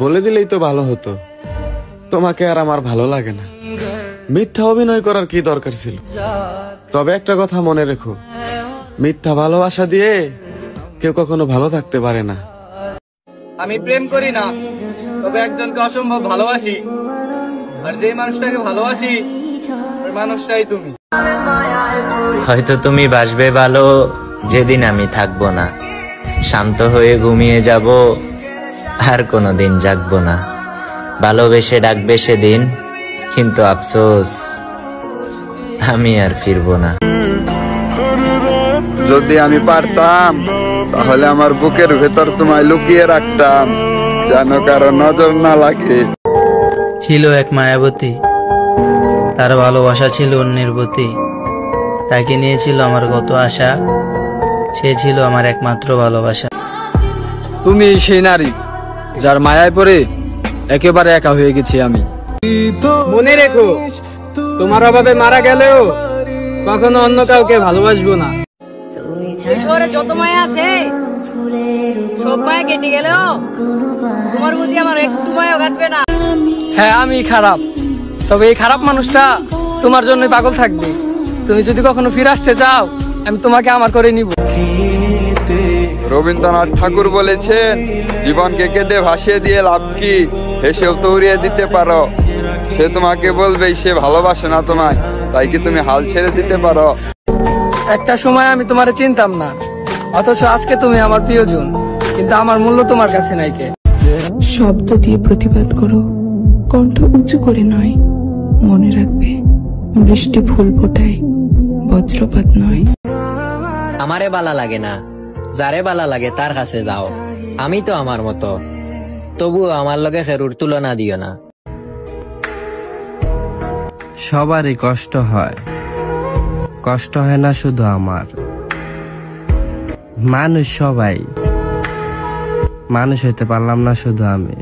বলে দিলেই তো ভালো হতো। তোমাকে আর আমার ভালো লাগে না। মিথ্যা অভিনয় করার কি দরকার ছিল? তবে একটা কথা মনে রেখো, মিথ্যা ভালোবাসা দিয়ে কেউ কখনো ভালো থাকতে পারে না। আমি প্রেম করি না, তবে একজনকে অসম্ভব ভালোবাসি, আর যে মানুষটাকে ভালোবাসি ওই মানুষটাই তুমি। হয়তো তুমি বাসবে ভালো যেদিন আমি থাকবো না, শান্ত হয়ে ঘুমিয়ে যাব, আর কোনোদিন জাগবো না। ভালোবেসে ডাকবে সেদিন, কিন্তু আফসোস আমি আর ফিরবো না। যদি আমি পারতাম তাহলে আমার বুকের ভেতর তোমায় লুকিয়ে রাখতাম, যেন কারো নজর না লাগে। ছিল এক মায়াবতী, তার ভালোবাসা ছিল অন্যের প্রতি। তাকে নিয়েছিল আমার কত আশা, সে ছিল আমার একমাত্র ভালোবাসা। তুমি সেই নারী যার মায়ায় পড়ে একেবারে একা হয়ে গেছি আমি। মনে রেখো, তোমার অভাবে মারা গেলেও কখনো অন্য কাউকে ভালোবাসবো না। শহরে যত মায়া আছে সব মায়া কেটে গেলেও তোমার প্রতি আমার একটু মায়া কাটবে না। হ্যাঁ, আমি খারাপ, তবে এই খারাপ মানুষটা তোমার জন্যই পাগল থাকবে। তুমি যদি কখনো ফিরে আসতে চাও, আমি তোমাকে আমার করে নিব। রবীন্দ্রনাথ ঠাকুর বলেছেন, জীবনকে কেঁদে ভাসিয়ে দিয়ে লাভ কি, হেসেও তো উড়িয়ে দিতে পারো। সে তোমাকে বলবেই সে ভালোবাসে না তোমায়, তাই কি তুমি হাল ছেড়ে দিতে পারো? একটা সময় আমি তোমারে চিনতাম না, অথচ আজকে তুমি আমার প্রিয়জন, কিন্তু আমার মূল্য তোমার কাছে নাই। কে শব্দ দিয়ে প্রতিবাদ করো, কণ্ঠ উঁচু করে নয়। মনে রাখবে, বৃষ্টি ফুল ফোটায়, বজ্রপাত নয়। আমারে বালা লাগে না, যারে বালা লাগে তার কাছে যাও। আমি তো আমার মতো, তবুও আমার লগে খেরুর তুলনা দিও না। সবারই কষ্ট হয়, কষ্ট হয় না শুধু আমার। মানুষ সবাই, মানুষ হইতে পারলাম না শুধু আমি।